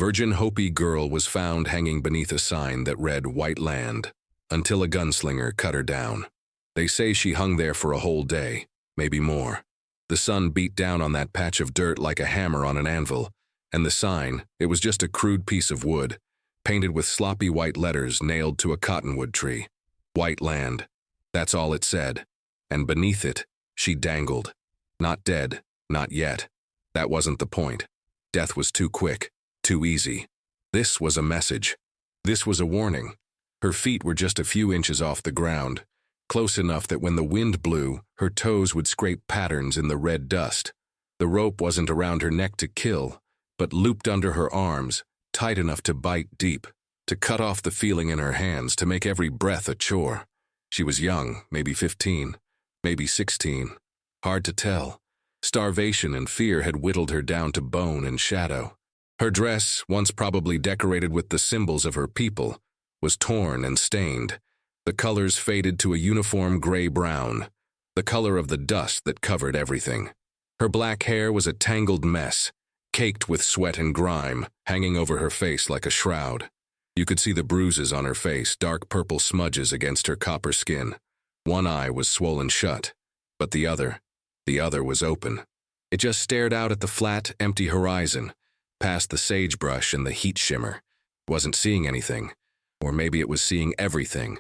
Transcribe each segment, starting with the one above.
Virgin Hopey Girl was found hanging beneath a sign that read White Land, until a gunslinger cut her down. They say she hung there for a whole day, maybe more. The sun beat down on that patch of dirt like a hammer on an anvil, and the sign, it was just a crude piece of wood, painted with sloppy white letters nailed to a cottonwood tree. White Land. That's all it said. And beneath it, she dangled. Not dead, not yet. That wasn't the point. Death was too quick, too easy. This was a message. This was a warning. Her feet were just a few inches off the ground, close enough that when the wind blew, her toes would scrape patterns in the red dust. The rope wasn't around her neck to kill, but looped under her arms, tight enough to bite deep, to cut off the feeling in her hands, to make every breath a chore. She was young, maybe 15, maybe 16. Hard to tell. Starvation and fear had whittled her down to bone and shadow. Her dress, once probably decorated with the symbols of her people, was torn and stained. The colors faded to a uniform gray-brown, the color of the dust that covered everything. Her black hair was a tangled mess, caked with sweat and grime, hanging over her face like a shroud. You could see the bruises on her face, dark purple smudges against her copper skin. One eye was swollen shut, but the other was open. It just stared out at the flat, empty horizon, past the sagebrush and the heat shimmer. It wasn't seeing anything, or maybe it was seeing everything.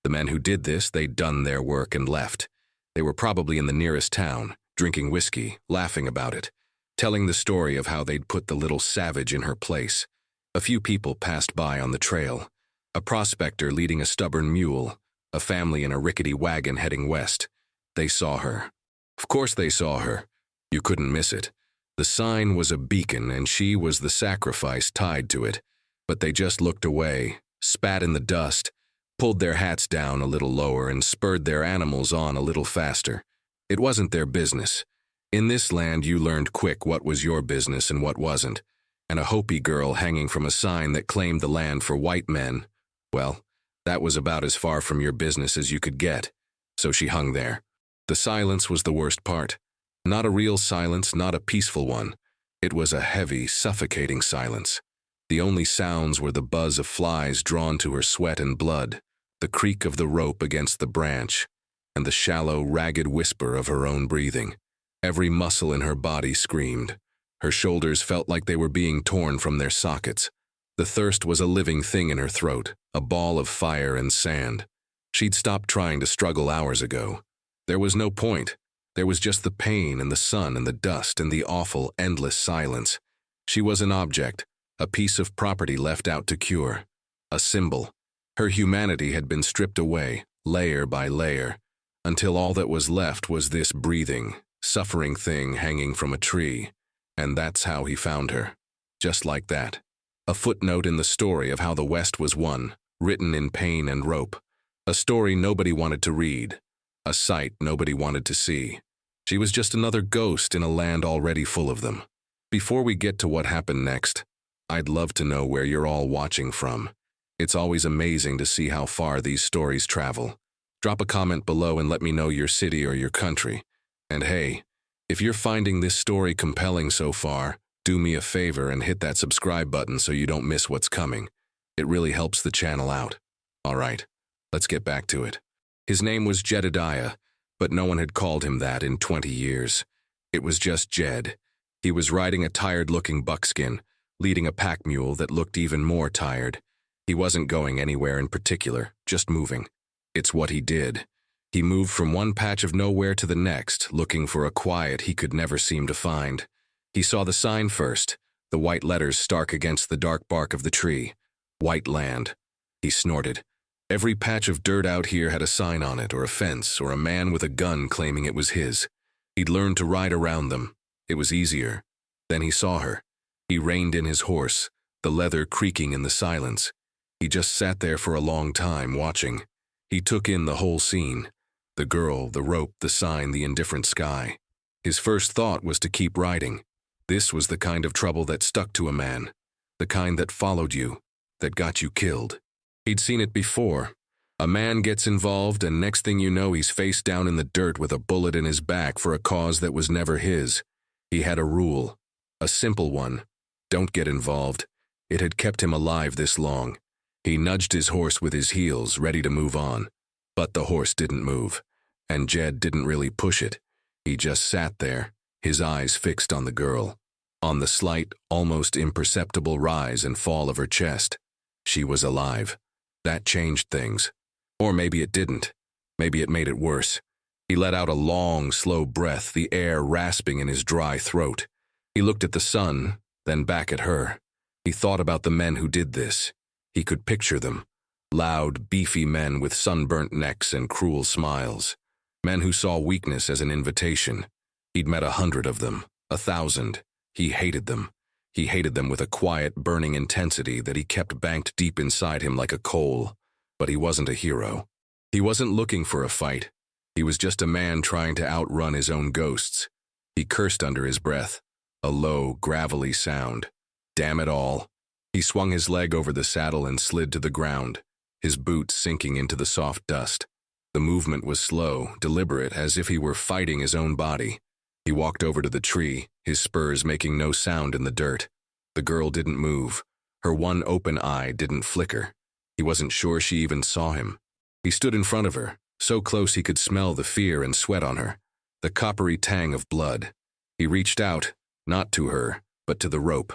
The men who did this, they'd done their work and left. They were probably in the nearest town, drinking whiskey, laughing about it, telling the story of how they'd put the little savage in her place. A few people passed by on the trail. A prospector leading a stubborn mule, a family in a rickety wagon heading west. They saw her. Of course they saw her. You couldn't miss it. The sign was a beacon and she was the sacrifice tied to it. But they just looked away, spat in the dust, pulled their hats down a little lower and spurred their animals on a little faster. It wasn't their business. In this land you learned quick what was your business and what wasn't. And a Hopi girl hanging from a sign that claimed the land for white men, well, that was about as far from your business as you could get. So she hung there. The silence was the worst part. Not a real silence, not a peaceful one. It was a heavy, suffocating silence. The only sounds were the buzz of flies drawn to her sweat and blood, the creak of the rope against the branch, and the shallow, ragged whisper of her own breathing. Every muscle in her body screamed. Her shoulders felt like they were being torn from their sockets. The thirst was a living thing in her throat, a ball of fire and sand. She'd stopped trying to struggle hours ago. There was no point. There was just the pain and the sun and the dust and the awful, endless silence. She was an object, a piece of property left out to cure, a symbol. Her humanity had been stripped away, layer by layer, until all that was left was this breathing, suffering thing hanging from a tree. And that's how he found her. Just like that. A footnote in the story of how the West was won, written in pain and rope. A story nobody wanted to read. A sight nobody wanted to see. She was just another ghost in a land already full of them. Before we get to what happened next, I'd love to know where you're all watching from. It's always amazing to see how far these stories travel. Drop a comment below and let me know your city or your country. And hey, if you're finding this story compelling so far, do me a favor and hit that subscribe button so you don't miss what's coming. It really helps the channel out. Alright, let's get back to it. His name was Jedediah, but no one had called him that in 20 years. It was just Jed. He was riding a tired-looking buckskin, leading a pack mule that looked even more tired. He wasn't going anywhere in particular, just moving. It's what he did. He moved from one patch of nowhere to the next, looking for a quiet he could never seem to find. He saw the sign first, the white letters stark against the dark bark of the tree. White Land. He snorted. Every patch of dirt out here had a sign on it, or a fence, or a man with a gun claiming it was his. He'd learned to ride around them. It was easier. Then he saw her. He reined in his horse, the leather creaking in the silence. He just sat there for a long time, watching. He took in the whole scene. The girl, the rope, the sign, the indifferent sky. His first thought was to keep riding. This was the kind of trouble that stuck to a man. The kind that followed you, that got you killed. He'd seen it before. A man gets involved and next thing you know he's face down in the dirt with a bullet in his back for a cause that was never his. He had a rule. A simple one. Don't get involved. It had kept him alive this long. He nudged his horse with his heels, ready to move on. But the horse didn't move, and Jed didn't really push it. He just sat there, his eyes fixed on the girl, on the slight, almost imperceptible rise and fall of her chest. She was alive. That changed things. Or maybe it didn't. Maybe it made it worse. He let out a long, slow breath, the air rasping in his dry throat. He looked at the sun, then back at her. He thought about the men who did this. He could picture them. Loud, beefy men with sunburnt necks and cruel smiles. Men who saw weakness as an invitation. He'd met 100 of them, 1,000. He hated them. He hated them with a quiet, burning intensity that he kept banked deep inside him like a coal. But he wasn't a hero. He wasn't looking for a fight. He was just a man trying to outrun his own ghosts. He cursed under his breath, a low, gravelly sound. Damn it all. He swung his leg over the saddle and slid to the ground, his boots sinking into the soft dust. The movement was slow, deliberate, as if he were fighting his own body. He walked over to the tree, his spurs making no sound in the dirt. The girl didn't move. Her one open eye didn't flicker. He wasn't sure she even saw him. He stood in front of her, so close he could smell the fear and sweat on her, the coppery tang of blood. He reached out, not to her, but to the rope.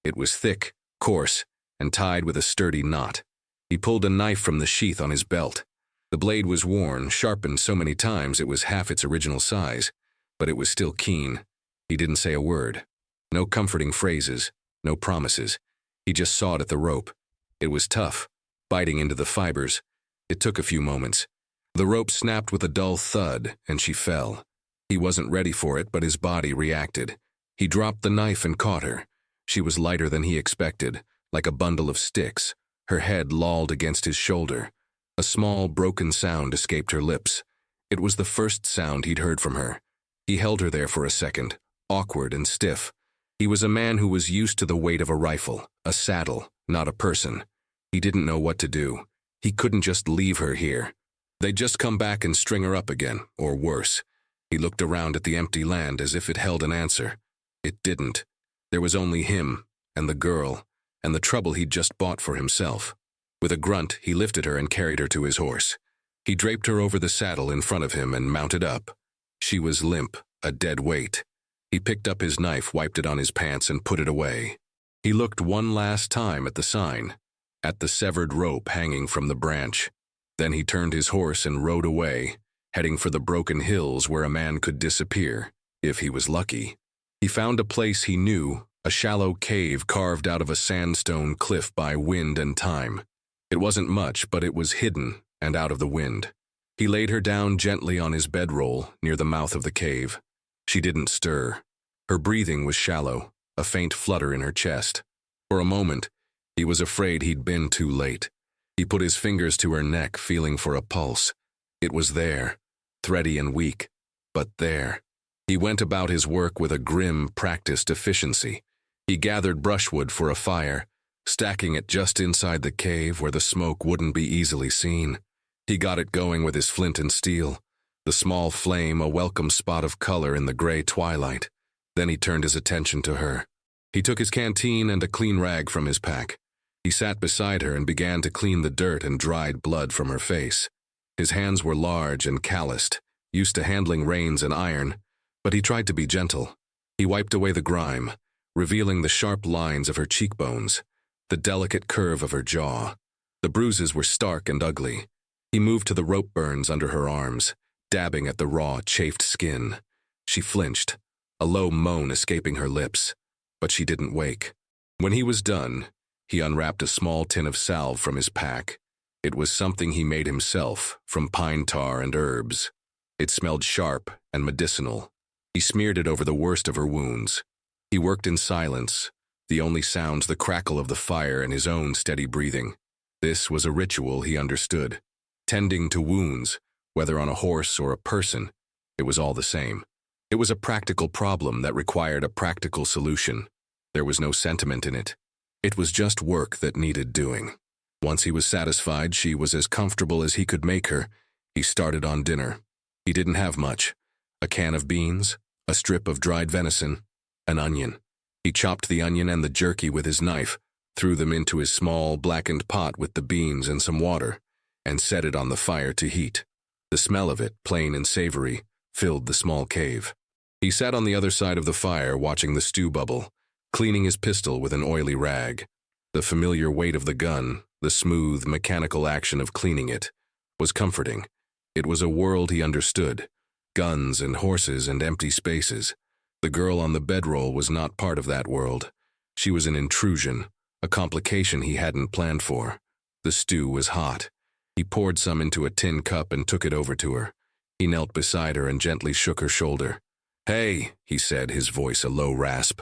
It was thick, coarse, and tied with a sturdy knot. He pulled a knife from the sheath on his belt. The blade was worn, sharpened so many times it was half its original size, but it was still keen. He didn't say a word. No comforting phrases, no promises. He just sawed at the rope. It was tough, biting into the fibers. It took a few moments. The rope snapped with a dull thud, and she fell. He wasn't ready for it, but his body reacted. He dropped the knife and caught her. She was lighter than he expected, like a bundle of sticks. Her head lolled against his shoulder. A small, broken sound escaped her lips. It was the first sound he'd heard from her. He held her there for a second, awkward and stiff. He was a man who was used to the weight of a rifle, a saddle, not a person. He didn't know what to do. He couldn't just leave her here. They'd just come back and string her up again, or worse. He looked around at the empty land as if it held an answer. It didn't. There was only him, and the girl, and the trouble he'd just bought for himself. With a grunt, he lifted her and carried her to his horse. He draped her over the saddle in front of him and mounted up. She was limp, a dead weight. He picked up his knife, wiped it on his pants, and put it away. He looked one last time at the sign, at the severed rope hanging from the branch. Then he turned his horse and rode away, heading for the broken hills where a man could disappear, if he was lucky. He found a place he knew, a shallow cave carved out of a sandstone cliff by wind and time. It wasn't much, but it was hidden and out of the wind. He laid her down gently on his bedroll near the mouth of the cave. She didn't stir. Her breathing was shallow, a faint flutter in her chest. For a moment, he was afraid he'd been too late. He put his fingers to her neck, feeling for a pulse. It was there, thready and weak, but there. He went about his work with a grim, practiced efficiency. He gathered brushwood for a fire, stacking it just inside the cave where the smoke wouldn't be easily seen. He got it going with his flint and steel, the small flame a welcome spot of color in the gray twilight. Then he turned his attention to her. He took his canteen and a clean rag from his pack. He sat beside her and began to clean the dirt and dried blood from her face. His hands were large and calloused, used to handling reins and iron, but he tried to be gentle. He wiped away the grime, revealing the sharp lines of her cheekbones, the delicate curve of her jaw. The bruises were stark and ugly. He moved to the rope burns under her arms, dabbing at the raw, chafed skin. She flinched, a low moan escaping her lips, but she didn't wake. When he was done, he unwrapped a small tin of salve from his pack. It was something he made himself, from pine tar and herbs. It smelled sharp and medicinal. He smeared it over the worst of her wounds. He worked in silence, the only sounds the crackle of the fire and his own steady breathing. This was a ritual he understood. Tending to wounds, whether on a horse or a person, it was all the same. It was a practical problem that required a practical solution. There was no sentiment in it. It was just work that needed doing. Once he was satisfied she was as comfortable as he could make her, he started on dinner. He didn't have much. A can of beans, a strip of dried venison, an onion. He chopped the onion and the jerky with his knife, threw them into his small, blackened pot with the beans and some water, and set it on the fire to heat. The smell of it, plain and savory, filled the small cave. He sat on the other side of the fire watching the stew bubble, cleaning his pistol with an oily rag. The familiar weight of the gun, the smooth, mechanical action of cleaning it, was comforting. It was a world he understood. Guns and horses and empty spaces. The girl on the bedroll was not part of that world. She was an intrusion, a complication he hadn't planned for. The stew was hot. He poured some into a tin cup and took it over to her. He knelt beside her and gently shook her shoulder. "Hey," he said, his voice a low rasp.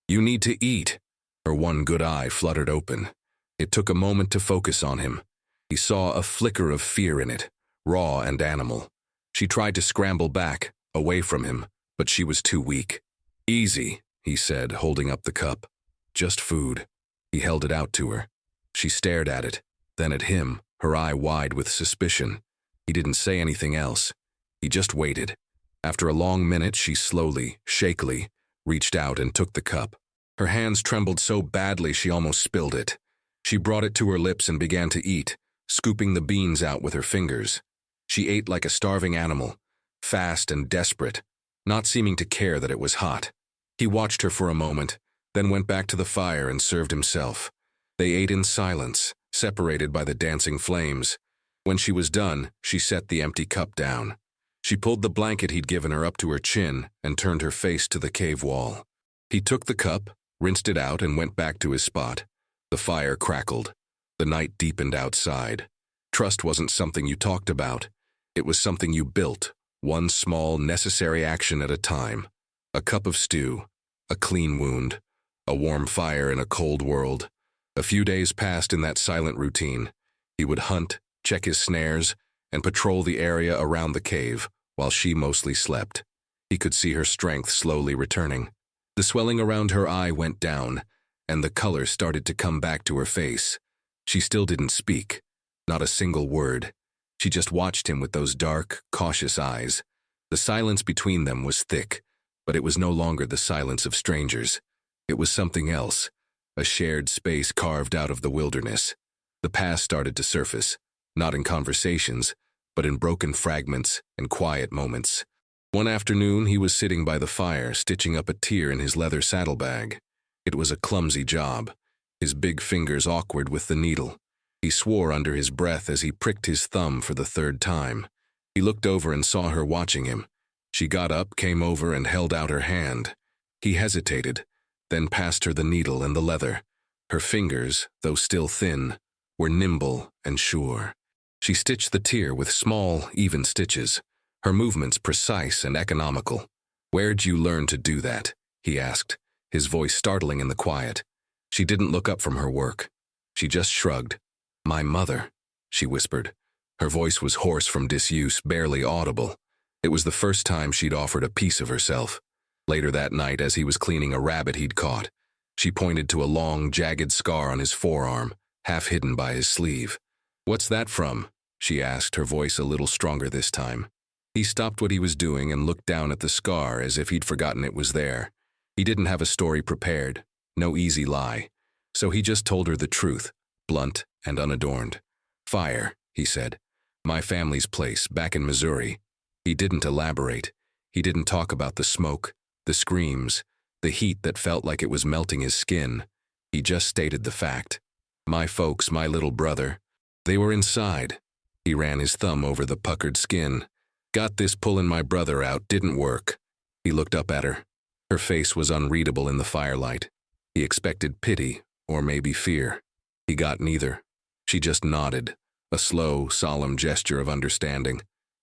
"You need to eat." Her one good eye fluttered open. It took a moment to focus on him. He saw a flicker of fear in it, raw and animal. She tried to scramble back, away from him, but she was too weak. "Easy," he said, holding up the cup. "Just food." He held it out to her. She stared at it, then at him, her eye wide with suspicion. He didn't say anything else. He just waited. After a long minute, she slowly, shakily, reached out and took the cup. Her hands trembled so badly she almost spilled it. She brought it to her lips and began to eat, scooping the beans out with her fingers. She ate like a starving animal, fast and desperate, not seeming to care that it was hot. He watched her for a moment, then went back to the fire and served himself. They ate in silence, separated by the dancing flames. When she was done, she set the empty cup down. She pulled the blanket he'd given her up to her chin and turned her face to the cave wall. He took the cup, rinsed it out, and went back to his spot. The fire crackled. The night deepened outside. Trust wasn't something you talked about. It was something you built, one small, necessary action at a time. A cup of stew, a clean wound, a warm fire in a cold world. A few days passed in that silent routine. He would hunt, check his snares, and patrol the area around the cave, while she mostly slept. He could see her strength slowly returning. The swelling around her eye went down, and the color started to come back to her face. She still didn't speak, not a single word. She just watched him with those dark, cautious eyes. The silence between them was thick, but it was no longer the silence of strangers. It was something else, a shared space carved out of the wilderness. The past started to surface, not in conversations, but in broken fragments and quiet moments. One afternoon, he was sitting by the fire, stitching up a tear in his leather saddlebag. It was a clumsy job, his big fingers awkward with the needle. He swore under his breath as he pricked his thumb for the third time. He looked over and saw her watching him. She got up, came over, and held out her hand. He hesitated, then passed her the needle and the leather. Her fingers, though still thin, were nimble and sure. She stitched the tear with small, even stitches, her movements precise and economical. "Where'd you learn to do that?" he asked, his voice startling in the quiet. She didn't look up from her work. She just shrugged. "My mother," she whispered. Her voice was hoarse from disuse, barely audible. It was the first time she'd offered a piece of herself. Later that night, as he was cleaning a rabbit he'd caught, she pointed to a long, jagged scar on his forearm, half hidden by his sleeve. "What's that from?" she asked, her voice a little stronger this time. He stopped what he was doing and looked down at the scar as if he'd forgotten it was there. He didn't have a story prepared, no easy lie. So he just told her the truth, blunt and unadorned. "Fire," he said. "My family's place, back in Missouri." He didn't elaborate. He didn't talk about the smoke, the screams, the heat that felt like it was melting his skin. He just stated the fact. "My folks, my little brother, they were inside." He ran his thumb over the puckered skin. "Got this pulling my brother out, didn't work." He looked up at her. Her face was unreadable in the firelight. He expected pity, or maybe fear. He got neither. She just nodded, a slow, solemn gesture of understanding.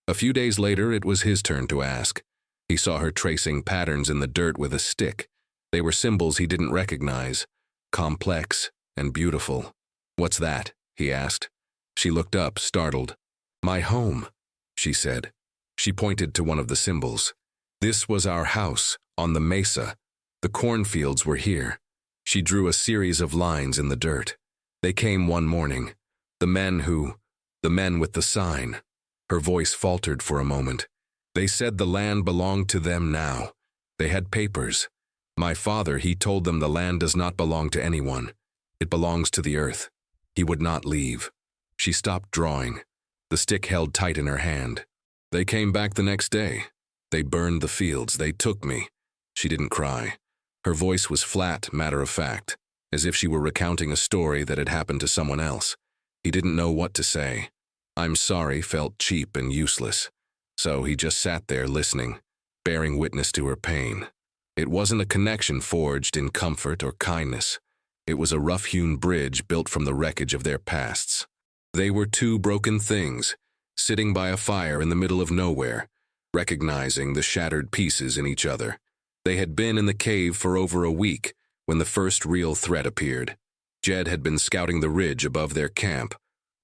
A few days later, it was his turn to ask. He saw her tracing patterns in the dirt with a stick. They were symbols he didn't recognize, complex and beautiful. "What's that?" he asked. She looked up, startled. "My home," she said. She pointed to one of the symbols. "This was our house, on the mesa. The cornfields were here." She drew a series of lines in the dirt. "They came one morning. The men with the sign." Her voice faltered for a moment. "They said the land belonged to them now. They had papers. My father, he told them the land does not belong to anyone. It belongs to the earth. He would not leave. She stopped drawing, the stick held tight in her hand. They came back the next day. They burned the fields. They took me. She didn't cry. Her voice was flat, matter-of-fact, as if she were recounting a story that had happened to someone else. He didn't know what to say. "I'm sorry" felt cheap and useless. So he just sat there listening, bearing witness to her pain. It wasn't a connection forged in comfort or kindness. It was a rough-hewn bridge built from the wreckage of their pasts. They were two broken things, sitting by a fire in the middle of nowhere, recognizing the shattered pieces in each other. They had been in the cave for over a week when the first real threat appeared. Jed had been scouting the ridge above their camp,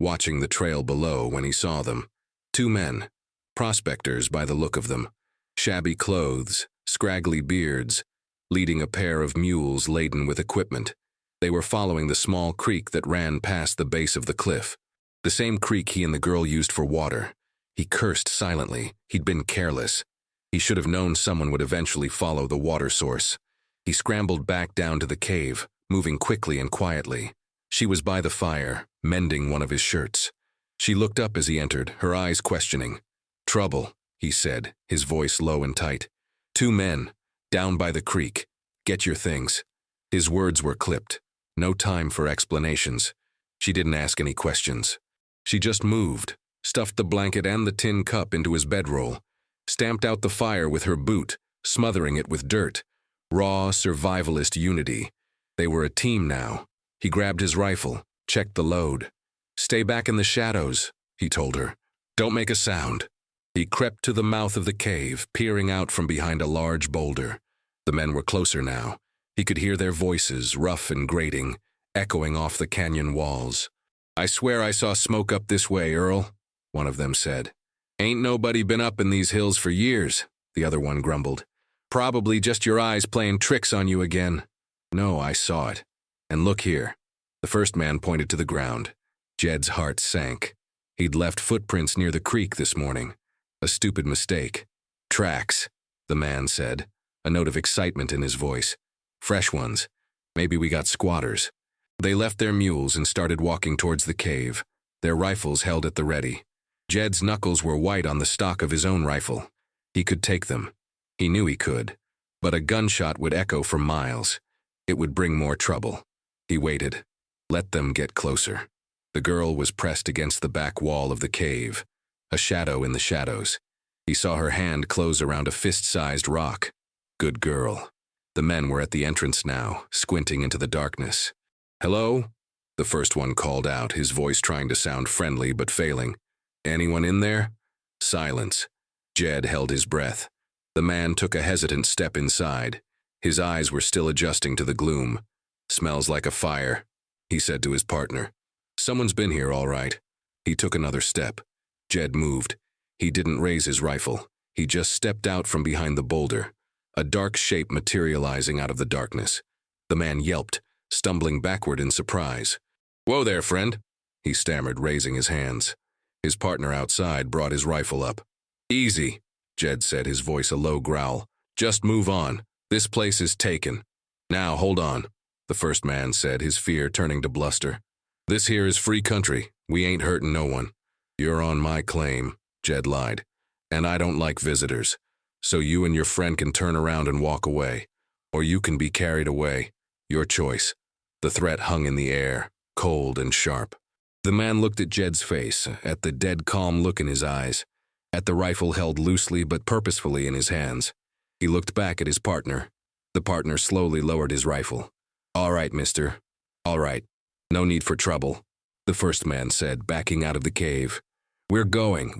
watching the trail below when he saw them. Two men, prospectors by the look of them, shabby clothes, scraggly beards, leading a pair of mules laden with equipment. They were following the small creek that ran past the base of the cliff, the same creek he and the girl used for water. He cursed silently. He'd been careless. He should have known someone would eventually follow the water source. He scrambled back down to the cave, moving quickly and quietly. She was by the fire, mending one of his shirts. She looked up as he entered, her eyes questioning. "Trouble," he said, his voice low and tight. "Two men, down by the creek. Get your things." His words were clipped. No time for explanations. She didn't ask any questions. She just moved, stuffed the blanket and the tin cup into his bedroll, stamped out the fire with her boot, smothering it with dirt. Raw, survivalist unity. They were a team now. He grabbed his rifle, checked the load. "Stay back in the shadows," he told her. "Don't make a sound." He crept to the mouth of the cave, peering out from behind a large boulder. The men were closer now. He could hear their voices, rough and grating, echoing off the canyon walls. "I swear I saw smoke up this way, Earl," one of them said. "Ain't nobody been up in these hills for years," the other one grumbled. "Probably just your eyes playing tricks on you again." "No, I saw it. And look here." The first man pointed to the ground. Jed's heart sank. He'd left footprints near the creek this morning. A stupid mistake. "Tracks," the man said, a note of excitement in his voice. "Fresh ones. Maybe we got squatters." They left their mules and started walking towards the cave, their rifles held at the ready. Jed's knuckles were white on the stock of his own rifle. He could take them. He knew he could. But a gunshot would echo for miles. It would bring more trouble. He waited. Let them get closer. The girl was pressed against the back wall of the cave, a shadow in the shadows. He saw her hand close around a fist-sized rock. Good girl. The men were at the entrance now, squinting into the darkness. "Hello?" The first one called out, his voice trying to sound friendly but failing. "Anyone in there?" Silence. Jed held his breath. The man took a hesitant step inside. His eyes were still adjusting to the gloom. "Smells like a fire," he said to his partner. "Someone's been here, all right." He took another step. Jed moved. He didn't raise his rifle. He just stepped out from behind the boulder, a dark shape materializing out of the darkness. The man yelped, stumbling backward in surprise. "Whoa there, friend," he stammered, raising his hands. His partner outside brought his rifle up. "Easy," Jed said, his voice a low growl. "Just move on. This place is taken." "Now, hold on," the first man said, his fear turning to bluster. "This here is free country. We ain't hurting no one." "You're on my claim," Jed lied. "And I don't like visitors. So you and your friend can turn around and walk away. Or you can be carried away. Your choice." The threat hung in the air, cold and sharp. The man looked at Jed's face, at the dead calm look in his eyes, at the rifle held loosely but purposefully in his hands. He looked back at his partner. The partner slowly lowered his rifle. "All right, mister. All right. No need for trouble," the first man said, backing out of the cave. We're going."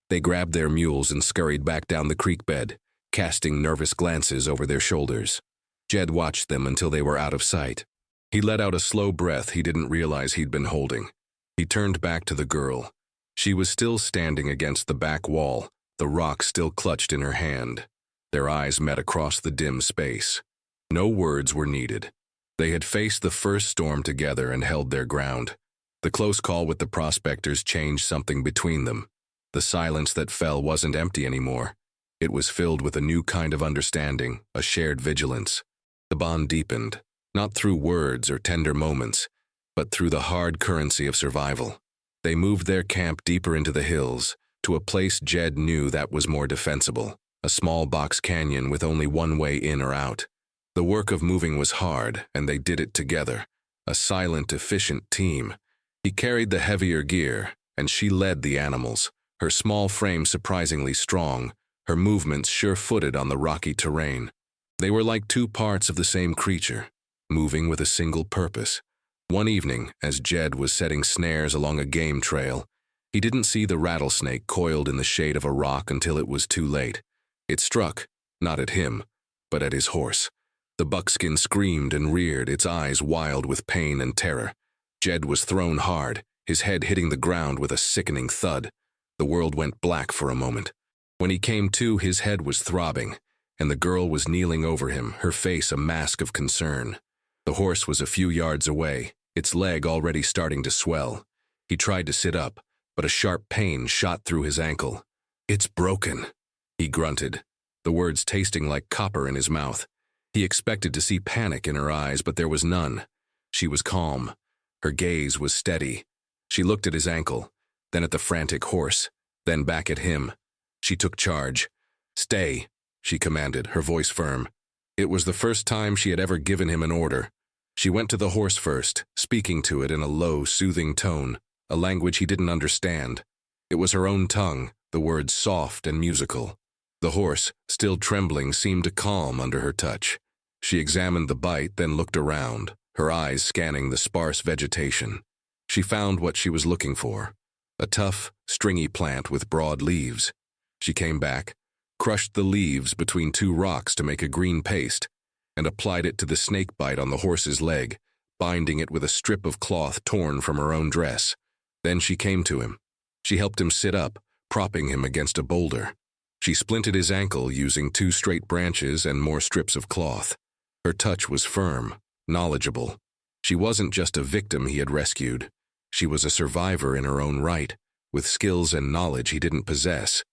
They grabbed their mules and scurried back down the creek bed, casting nervous glances over their shoulders. Jed watched them until they were out of sight. He let out a slow breath he didn't realize he'd been holding. He turned back to the girl. She was still standing against the back wall, the rock still clutched in her hand. Their eyes met across the dim space. No words were needed. They had faced the first storm together and held their ground. The close call with the prospectors changed something between them. The silence that fell wasn't empty anymore. It was filled with a new kind of understanding, a shared vigilance. The bond deepened. not through words or tender moments, but through the hard currency of survival. They moved their camp deeper into the hills, to a place Jed knew that was more defensible, a small box canyon with only one way in or out. The work of moving was hard, and they did it together, a silent, efficient team. He carried the heavier gear, and she led the animals, her small frame surprisingly strong, her movements sure-footed on the rocky terrain. They were like two parts of the same creature, moving with a single purpose. One evening, as Jed was setting snares along a game trail, he didn't see the rattlesnake coiled in the shade of a rock until it was too late. It struck, not at him, but at his horse. The buckskin screamed and reared, its eyes wild with pain and terror. Jed was thrown hard, his head hitting the ground with a sickening thud. The world went black for a moment. When he came to, his head was throbbing, and the girl was kneeling over him, her face a mask of concern. The horse was a few yards away, its leg already starting to swell. He tried to sit up, but a sharp pain shot through his ankle. "It's broken," he grunted, the words tasting like copper in his mouth. He expected to see panic in her eyes, but there was none. She was calm. Her gaze was steady. She looked at his ankle, then at the frantic horse, then back at him. She took charge. "Stay," she commanded, her voice firm. It was the first time she had ever given him an order. She went to the horse first, speaking to it in a low, soothing tone, a language he didn't understand. It was her own tongue, the words soft and musical. The horse, still trembling, seemed to calm under her touch. She examined the bite, then looked around, her eyes scanning the sparse vegetation. She found what she was looking for, a tough, stringy plant with broad leaves. She came back, crushed the leaves between two rocks to make a green paste, and applied it to the snake bite on the horse's leg, binding it with a strip of cloth torn from her own dress. Then she came to him. She helped him sit up, propping him against a boulder. She splinted his ankle using 2 straight branches and more strips of cloth. Her touch was firm, knowledgeable. She wasn't just a victim he had rescued. She was a survivor in her own right, with skills and knowledge he didn't possess.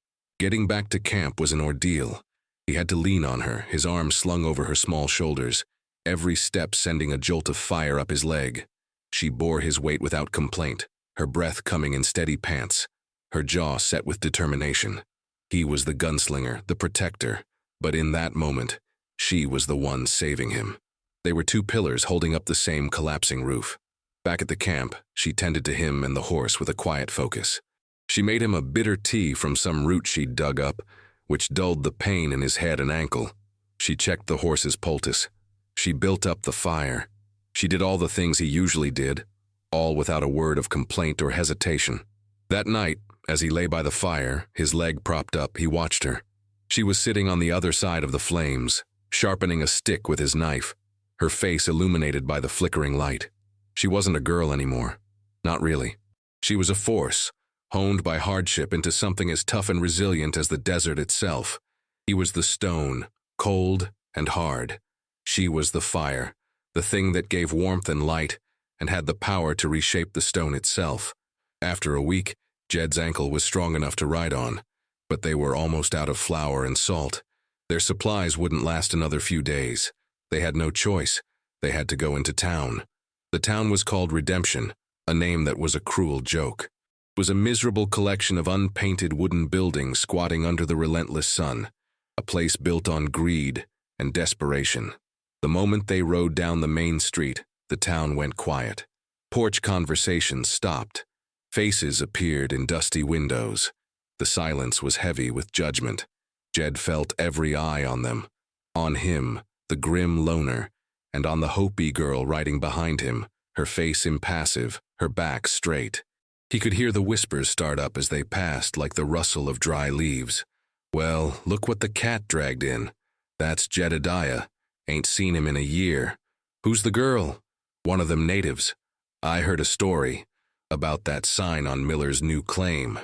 Getting back to camp was an ordeal. He had to lean on her, his arms slung over her small shoulders, every step sending a jolt of fire up his leg. She bore his weight without complaint, her breath coming in steady pants, her jaw set with determination. He was the gunslinger, the protector, but in that moment, she was the one saving him. They were 2 pillars holding up the same collapsing roof. Back at the camp, she tended to him and the horse with a quiet focus. She made him a bitter tea from some root she'd dug up, which dulled the pain in his head and ankle. She checked the horse's poultice. She built up the fire. She did all the things he usually did, all without a word of complaint or hesitation. That night, as he lay by the fire, his leg propped up, he watched her. She was sitting on the other side of the flames, sharpening a stick with his knife, her face illuminated by the flickering light. She wasn't a girl anymore. Not really. She was a force, honed by hardship into something as tough and resilient as the desert itself. He was the stone, cold and hard. She was the fire, the thing that gave warmth and light and had the power to reshape the stone itself. After a week, Jed's ankle was strong enough to ride on, but they were almost out of flour and salt. Their supplies wouldn't last another few days. They had no choice. They had to go into town. The town was called Redemption, a name that was a cruel joke. It was a miserable collection of unpainted wooden buildings squatting under the relentless sun, a place built on greed and desperation. The moment they rode down the main street, the town went quiet. Porch conversations stopped. Faces appeared in dusty windows. The silence was heavy with judgment. Jed felt every eye on them. On him, the grim loner, and on the Hopey girl riding behind him, her face impassive, her back straight. He could hear the whispers start up as they passed, like the rustle of dry leaves. "Well, look what the cat dragged in. That's Jedediah. Ain't seen him in a year. Who's the girl? One of them natives. I heard a story about that sign on Miller's new claim."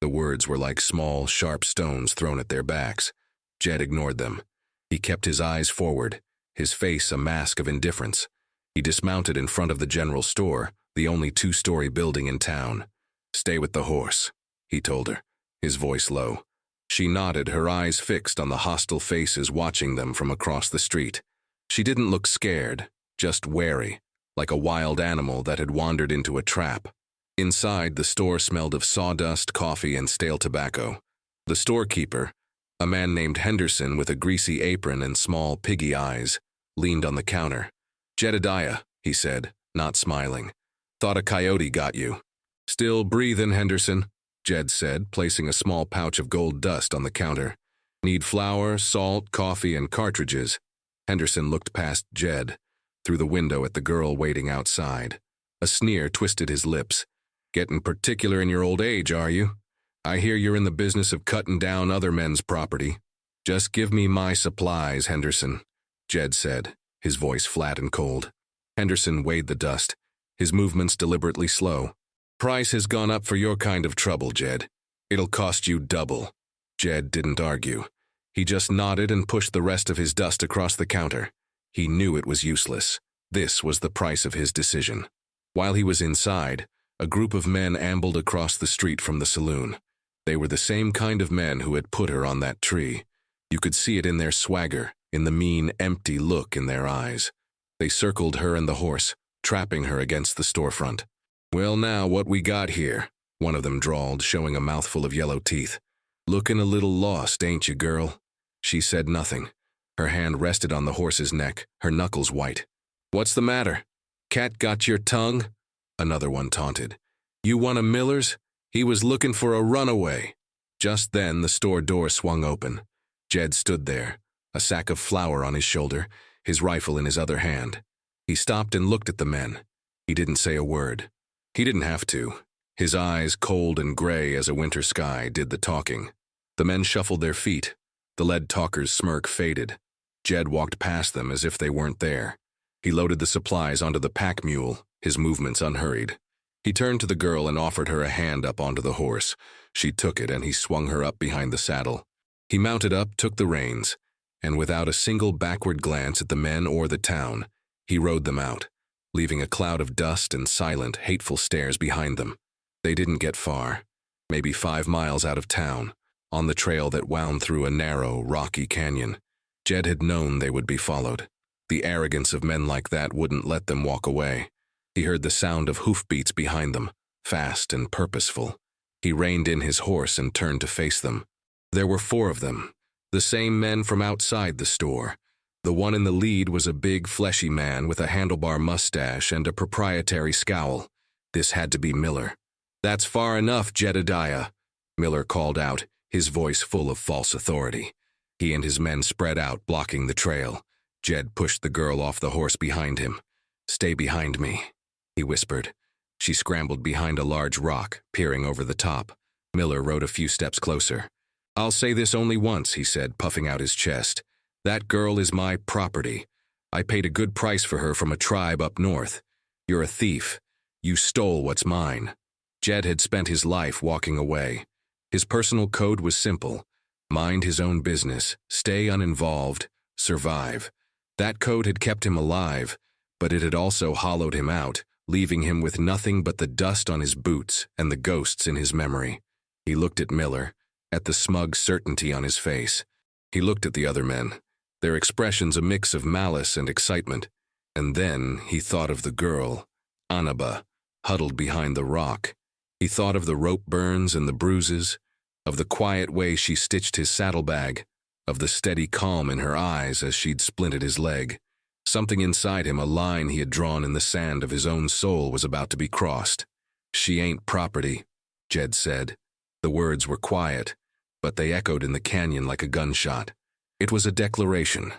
The words were like small, sharp stones thrown at their backs. Jed ignored them. He kept his eyes forward, his face a mask of indifference. He dismounted in front of the general store, the only 2-story building in town. "Stay with the horse," he told her, his voice low. She nodded, her eyes fixed on the hostile faces watching them from across the street. She didn't look scared, just wary, like a wild animal that had wandered into a trap. Inside, the store smelled of sawdust, coffee, and stale tobacco. The storekeeper, a man named Henderson with a greasy apron and small piggy eyes, leaned on the counter. "Jedediah," he said, not smiling. "Thought a coyote got you." "Still breathing, Henderson," Jed said, placing a small pouch of gold dust on the counter. "Need flour, salt, coffee, and cartridges." Henderson looked past Jed, through the window at the girl waiting outside. A sneer twisted his lips. "Getting particular in your old age, are you? I hear you're in the business of cutting down other men's property." "Just give me my supplies, Henderson," Jed said, his voice flat and cold. Henderson weighed the dust, his movements deliberately slow. "Price has gone up for your kind of trouble, Jed. It'll cost you double." Jed didn't argue. He just nodded and pushed the rest of his dust across the counter. He knew it was useless. This was the price of his decision. While he was inside, a group of men ambled across the street from the saloon. They were the same kind of men who had put her on that tree. You could see it in their swagger, in the mean, empty look in their eyes. They circled her and the horse, trapping her against the storefront. "Well now, what we got here?" one of them drawled, showing a mouthful of yellow teeth. "Looking a little lost, ain't you, girl?" She said nothing. Her hand rested on the horse's neck, her knuckles white. "What's the matter? Cat got your tongue?" Another one taunted. "You one of Miller's? He was looking for a runaway." Just then, the store door swung open. Jed stood there, a sack of flour on his shoulder, his rifle in his other hand. He stopped and looked at the men. He didn't say a word. He didn't have to. His eyes, cold and gray as a winter sky, did the talking. The men shuffled their feet. The lead talker's smirk faded. Jed walked past them as if they weren't there. He loaded the supplies onto the pack mule, his movements unhurried. He turned to the girl and offered her a hand up onto the horse. She took it and he swung her up behind the saddle. He mounted up, took the reins, and without a single backward glance at the men or the town, he rode them out, leaving a cloud of dust and silent, hateful stares behind them. They didn't get far, maybe 5 miles out of town, on the trail that wound through a narrow, rocky canyon. Jed had known they would be followed. The arrogance of men like that wouldn't let them walk away. He heard the sound of hoofbeats behind them, fast and purposeful. He reined in his horse and turned to face them. There were 4 of them, the same men from outside the store. The one in the lead was a big, fleshy man with a handlebar mustache and a proprietary scowl. This had to be Miller. "That's far enough, Jedediah," Miller called out, his voice full of false authority. He and his men spread out, blocking the trail. Jed pushed the girl off the horse behind him. "Stay behind me," he whispered. She scrambled behind a large rock, peering over the top. Miller rode a few steps closer. "I'll say this only once," he said, puffing out his chest. "That girl is my property. I paid a good price for her from a tribe up north. You're a thief. You stole what's mine." Jed had spent his life walking away. His personal code was simple: mind his own business, stay uninvolved, survive. That code had kept him alive, but it had also hollowed him out, leaving him with nothing but the dust on his boots and the ghosts in his memory. He looked at Miller, at the smug certainty on his face. He looked at the other men, their expressions a mix of malice and excitement. And then he thought of the girl, Anaba, huddled behind the rock. He thought of the rope burns and the bruises, of the quiet way she stitched his saddlebag, of the steady calm in her eyes as she'd splinted his leg. Something inside him, a line he had drawn in the sand of his own soul, was about to be crossed. "She ain't property," Jed said. The words were quiet, but they echoed in the canyon like a gunshot. It was a declaration,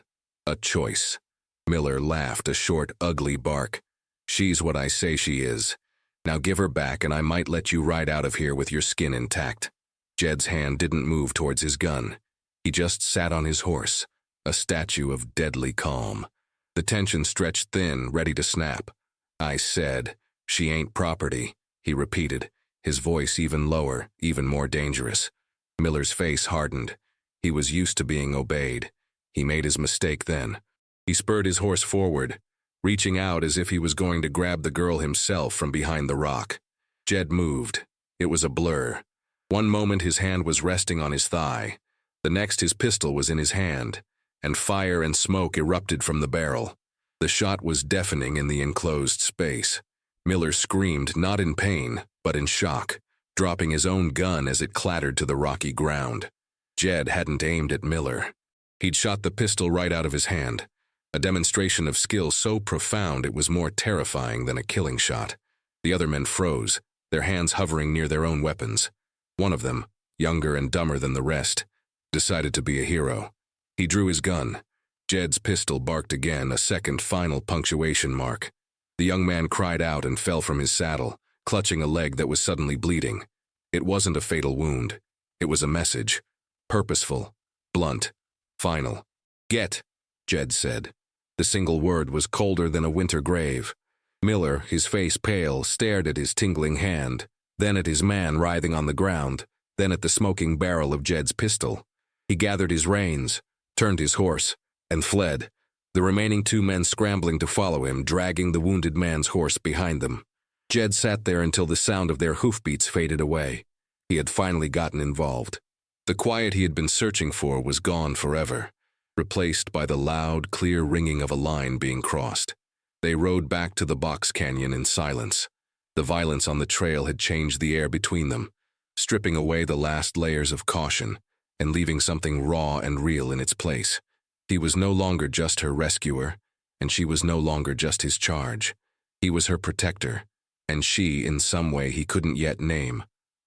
a choice. Miller laughed, a short, ugly bark. "She's what I say she is. Now give her back and I might let you ride out of here with your skin intact." Jed's hand didn't move towards his gun. He just sat on his horse, a statue of deadly calm. The tension stretched thin, ready to snap. "I said, she ain't property," he repeated, his voice even lower, even more dangerous. Miller's face hardened. He was used to being obeyed. He made his mistake then. He spurred his horse forward, reaching out as if he was going to grab the girl himself from behind the rock. Jed moved. It was a blur. One moment his hand was resting on his thigh. The next his pistol was in his hand, and fire and smoke erupted from the barrel. The shot was deafening in the enclosed space. Miller screamed not in pain, but in shock, dropping his own gun as it clattered to the rocky ground. Jed hadn't aimed at Miller. He'd shot the pistol right out of his hand, a demonstration of skill so profound it was more terrifying than a killing shot. The other men froze, their hands hovering near their own weapons. One of them, younger and dumber than the rest, decided to be a hero. He drew his gun. Jed's pistol barked again, a second final punctuation mark. The young man cried out and fell from his saddle, clutching a leg that was suddenly bleeding. It wasn't a fatal wound. It was a message. Purposeful, blunt, final. "Get," Jed said. The single word was colder than a winter grave. Miller, his face pale, stared at his tingling hand, then at his man writhing on the ground, then at the smoking barrel of Jed's pistol. He gathered his reins, turned his horse, and fled, the remaining two men scrambling to follow him, dragging the wounded man's horse behind them. Jed sat there until the sound of their hoofbeats faded away. He had finally gotten involved. The quiet he had been searching for was gone forever, replaced by the loud, clear ringing of a line being crossed. They rode back to the box canyon in silence. The violence on the trail had changed the air between them, stripping away the last layers of caution and leaving something raw and real in its place. He was no longer just her rescuer, and she was no longer just his charge. He was her protector, and she, in some way he couldn't yet name,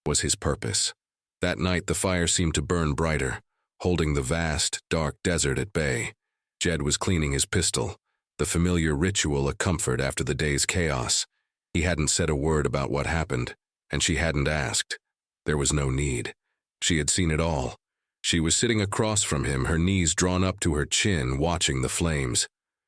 was his purpose. That night the fire seemed to burn brighter, holding the vast, dark desert at bay. Jed was cleaning his pistol, the familiar ritual a comfort after the day's chaos. He hadn't said a word about what happened, and she hadn't asked. There was no need. She had seen it all. She was sitting across from him, her knees drawn up to her chin, watching the flames.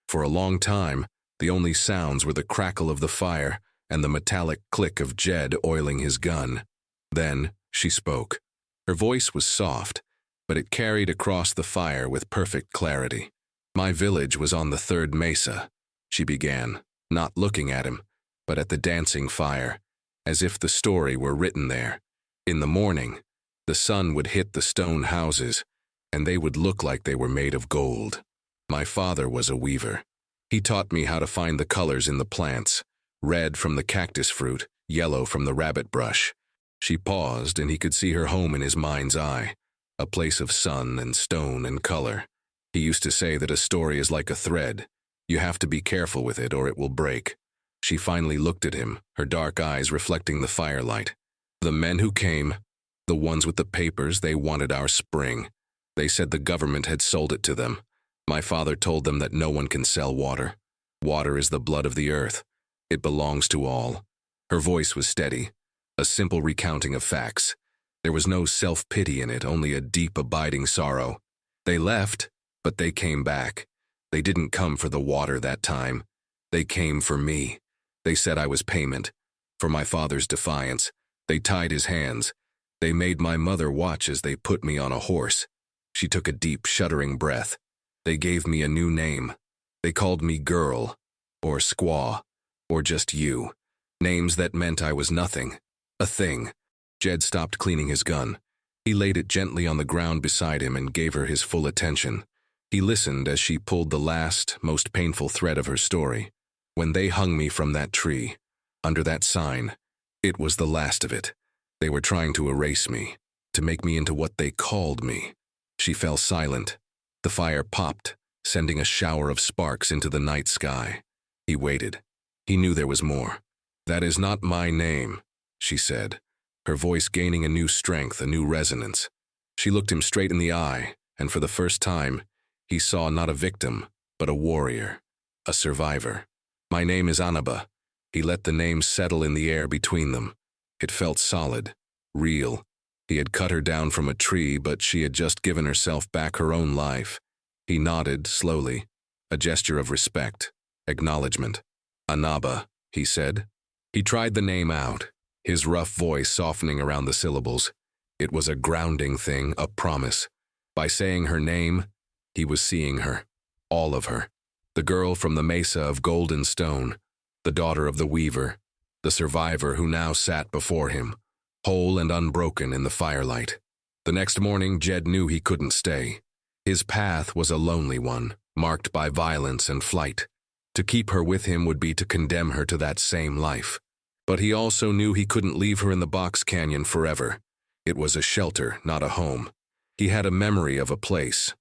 For a long time, the only sounds were the crackle of the fire and the metallic click of Jed oiling his gun. Then she spoke. Her voice was soft, but it carried across the fire with perfect clarity. "My village was on the third mesa," she began, not looking at him, but at the dancing fire, as if the story were written there. In the morning, the sun would hit the stone houses, and they would look like they were made of gold. My father was a weaver. He taught me how to find the colors in the plants, red from the cactus fruit, yellow from the rabbit brush. She paused, and he could see her home in his mind's eye, a place of sun and stone and color. He used to say that a story is like a thread. You have to be careful with it or it will break. She finally looked at him, her dark eyes reflecting the firelight. "The men who came, the ones with the papers, they wanted our spring. They said the government had sold it to them. My father told them that no one can sell water. Water is the blood of the earth. It belongs to all." Her voice was steady, a simple recounting of facts. There was no self-pity in it, only a deep, abiding sorrow. "They left, but they came back. They didn't come for the water that time. They came for me. They said I was payment. For my father's defiance. They tied his hands. They made my mother watch as they put me on a horse." She took a deep, shuddering breath. "They gave me a new name. They called me Girl, or Squaw, or just you. Names that meant I was nothing. A thing." Jed stopped cleaning his gun. He laid it gently on the ground beside him and gave her his full attention. He listened as she pulled the last, most painful thread of her story. "When they hung me from that tree, under that sign, it was the last of it. They were trying to erase me, to make me into what they called me." She fell silent. The fire popped, sending a shower of sparks into the night sky. He waited. He knew there was more. "That is not my name," she said, her voice gaining a new strength, a new resonance. She looked him straight in the eye, and for the first time, he saw not a victim, but a warrior, a survivor. "My name is Anaba." He let the name settle in the air between them. It felt solid, real. He had cut her down from a tree, but she had just given herself back her own life. He nodded slowly, a gesture of respect, acknowledgement. "Anaba," he said. He tried the name out, his rough voice softening around the syllables. It was a grounding thing, a promise. By saying her name, he was seeing her, all of her. The girl from the mesa of golden stone, the daughter of the weaver, the survivor who now sat before him, whole and unbroken in the firelight. The next morning, Jed knew he couldn't stay. His path was a lonely one, marked by violence and flight. To keep her with him would be to condemn her to that same life. But he also knew he couldn't leave her in the box canyon forever. It was a shelter, not a home. He had a memory of a place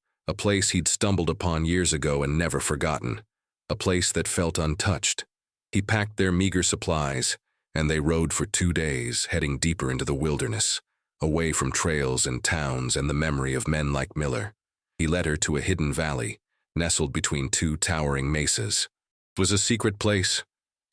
he'd stumbled upon years ago and never forgotten, a place that felt untouched. He packed their meager supplies, and they rode for 2 days, heading deeper into the wilderness, away from trails and towns and the memory of men like Miller. He led her to a hidden valley, nestled between 2 towering mesas. It was a secret place,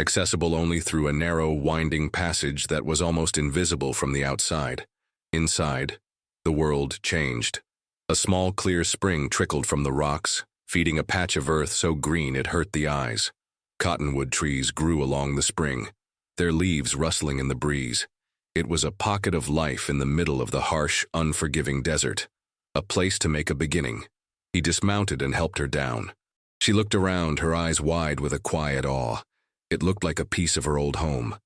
accessible only through a narrow, winding passage that was almost invisible from the outside. Inside, the world changed. A small, clear spring trickled from the rocks, feeding a patch of earth so green it hurt the eyes. Cottonwood trees grew along the spring, their leaves rustling in the breeze. It was a pocket of life in the middle of the harsh, unforgiving desert, a place to make a beginning. He dismounted and helped her down. She looked around, her eyes wide with a quiet awe. It looked like a piece of her old home,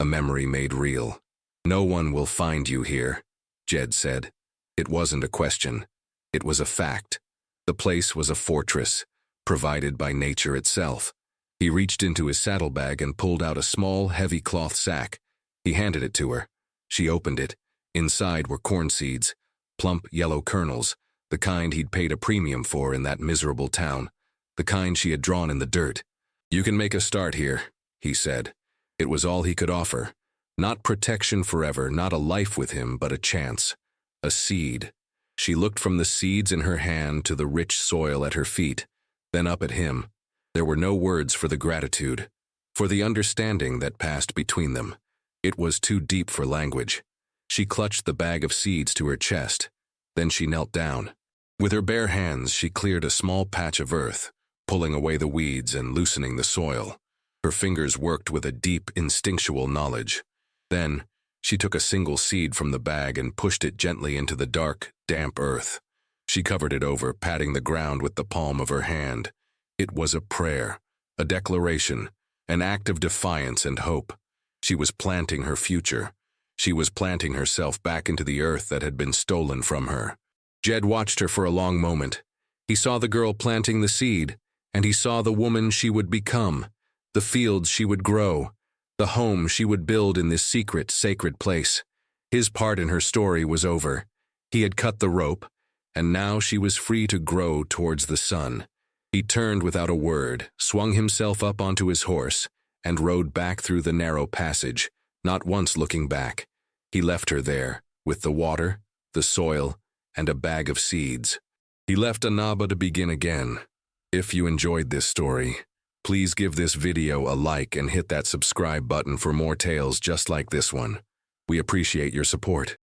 a memory made real. "No one will find you here," Jed said. It wasn't a question. It was a fact. The place was a fortress, provided by nature itself. He reached into his saddlebag and pulled out a small, heavy cloth sack. He handed it to her. She opened it. Inside were corn seeds, plump yellow kernels, the kind he'd paid a premium for in that miserable town, the kind she had drawn in the dirt. "You can make a start here," he said. It was all he could offer. Not protection forever, not a life with him, but a chance. A seed. She looked from the seeds in her hand to the rich soil at her feet, then up at him. There were no words for the gratitude, for the understanding that passed between them. It was too deep for language. She clutched the bag of seeds to her chest. Then she knelt down. With her bare hands, she cleared a small patch of earth, pulling away the weeds and loosening the soil. Her fingers worked with a deep, instinctual knowledge. Then, she took a single seed from the bag and pushed it gently into the dark, damp earth. She covered it over, patting the ground with the palm of her hand. It was a prayer, a declaration, an act of defiance and hope. She was planting her future. She was planting herself back into the earth that had been stolen from her. Jed watched her for a long moment. He saw the girl planting the seed, and he saw the woman she would become, the fields she would grow, the home she would build in this secret, sacred place. His part in her story was over. He had cut the rope, and now she was free to grow towards the sun. He turned without a word, swung himself up onto his horse, and rode back through the narrow passage, not once looking back. He left her there, with the water, the soil, and a bag of seeds. He left Anaba to begin again. If you enjoyed this story, please give this video a like and hit that subscribe button for more tales just like this one. We appreciate your support.